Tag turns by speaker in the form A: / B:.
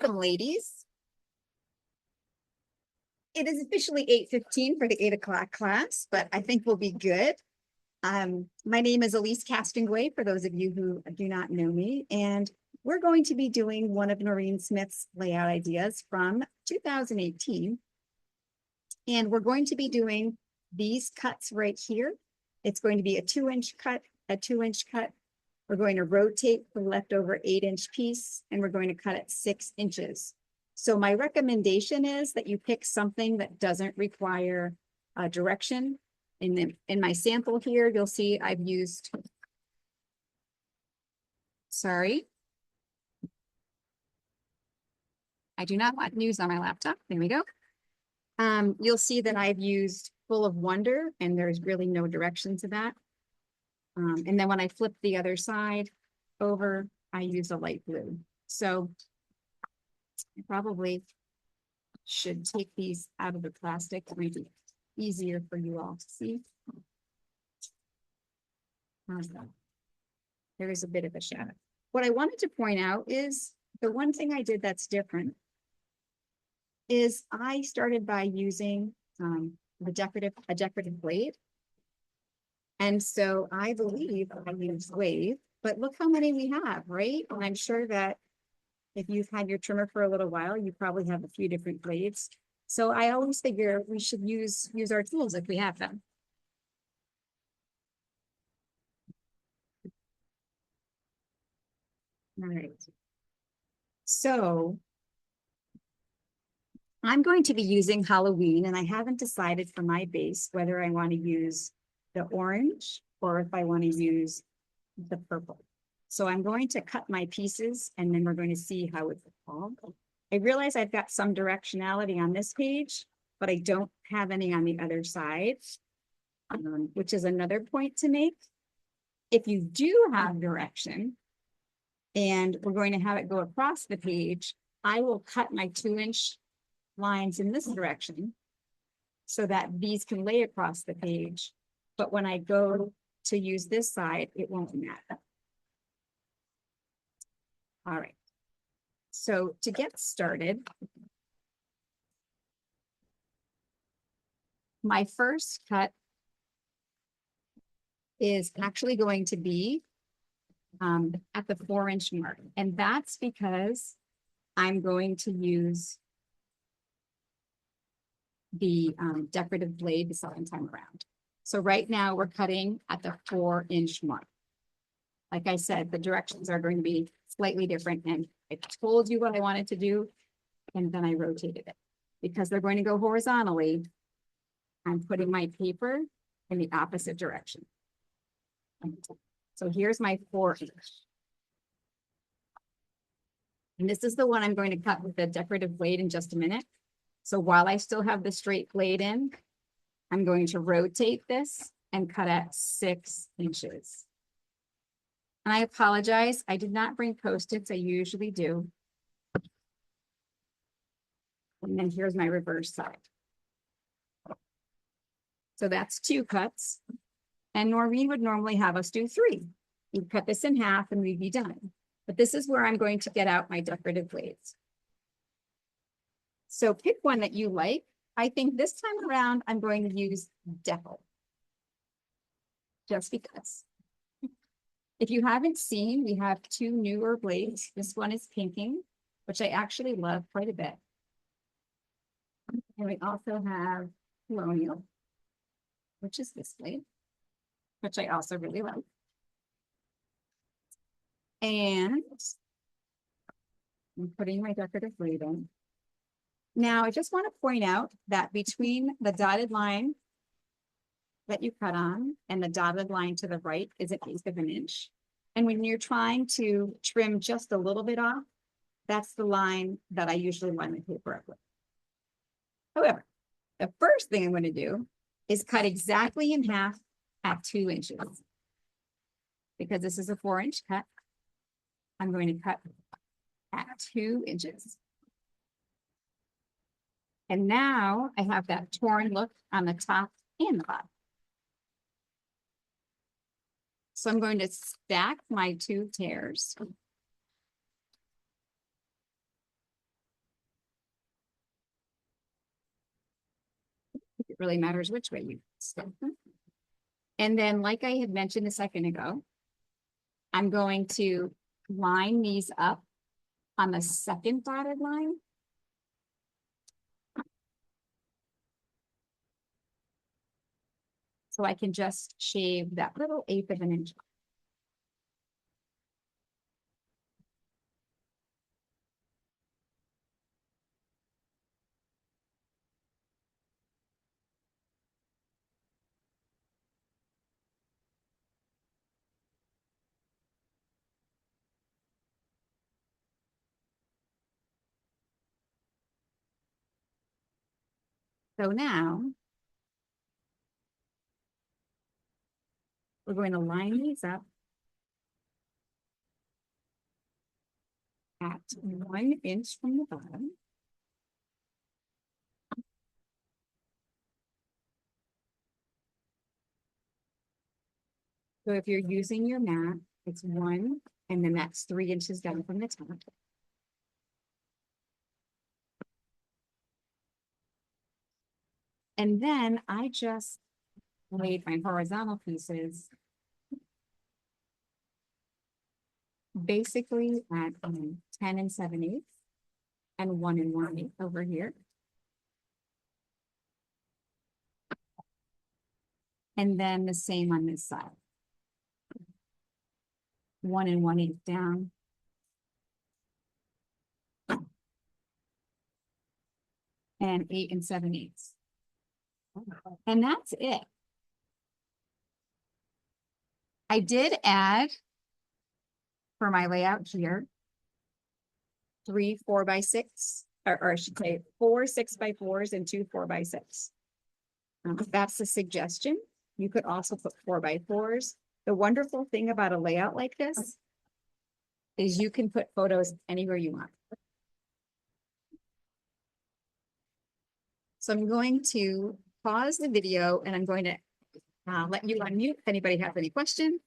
A: Welcome, ladies. It is officially 8:15 for the 8 o'clock class, but I think we'll be good. My name is Elise Castonguay, for those of you who do not know me, and we're going to be doing one of Noreen Smith's layout ideas from 2018. And we're going to be doing these cuts right here. It's going to be a 2-inch cut, a 2-inch cut. We're going to rotate the leftover 8-inch piece, and we're going to cut it 6 inches. So my recommendation is that you pick something that doesn't require direction. In my sample here, you'll see I've used, sorry. I do not want news on my laptop. There we go. You'll see that I've used Full of Wonder, and there's really no direction to that. And then when I flip the other side over, I use a light blue. So I probably should take these out of the plastic to make it easier for you all to see. There is a bit of a shadow. What I wanted to point out is the one thing I did that's different is I started by using a decorative blade. And so I believe I used wave, but look how many we have, right? And I'm sure that if you've had your trimmer for a little while, you probably have a few different blades. So I always figure we should use our tools if we have them. All right. So I'm going to be using Halloween, and I haven't decided for my base whether I want to use the orange or if I want to use the purple. So I'm going to cut my pieces, and then we're going to see how it falls. I realize I've got some directionality on this page, but I don't have any on the other side, which is another point to make. If you do have direction, and we're going to have it go across the page, I will cut my 2-inch lines in this direction so that these can lay across the page. But when I go to use this side, it won't matter. All right. So to get started, my first cut is actually going to be at the 4-inch mark. And that's because I'm going to use the decorative blade the second time around. So right now we're cutting at the 4-inch mark. Like I said, the directions are going to be slightly different, and I told you what I wanted to do, and then I rotated it. Because they're going to go horizontally, I'm putting my paper in the opposite direction. So here's my 4-inch. And this is the one I'm going to cut with the decorative blade in just a minute. So while I still have the straight blade in, I'm going to rotate this and cut at 6 inches. And I apologize, I did not bring Post-its, I usually do. And then here's my reverse side. So that's 2 cuts. And Noreen would normally have us do 3. We'd cut this in half and we'd be done. But this is where I'm going to get out my decorative blades. So pick one that you like. I think this time around, I'm going to use Deco. Just because. If you haven't seen, we have 2 newer blades. This one is pinking, which I actually love quite a bit. And we also have Colonial, which is this blade, which I also really like. And I'm putting my decorative blade in. Now, I just want to point out that between the dotted line that you cut on and the dotted line to the right is 1/8 of an inch. And when you're trying to trim just a little bit off, that's the line that I usually line my paper up with. However, the first thing I'm going to do is cut exactly in half at 2 inches. Because this is a 4-inch cut, I'm going to cut at 2 inches. And now I have that torn look on the top and the bottom. So I'm going to stack my 2 tears. It really matters which way you step. And then, like I had mentioned a second ago, I'm going to line these up on the second dotted line. So I can just shave that little 1/8 of an inch. So now we're going to line these up at 1 inch from the bottom. So if you're using your mat, it's 1, and then that's 3 inches down from the top. And then I just laid my horizontal pieces basically at 10 7/8 and 1 1/8 over here. And then the same on this side. 1 1/8 down. And 8 7/8. And that's it. I did add for my layout here 3 4x6, or I should say 4 6x4s and 2 4x6. That's a suggestion. You could also put 4x4s. The wonderful thing about a layout like this is you can put photos anywhere you want. So I'm going to pause the video and I'm going to let you unmute if anybody has any questions.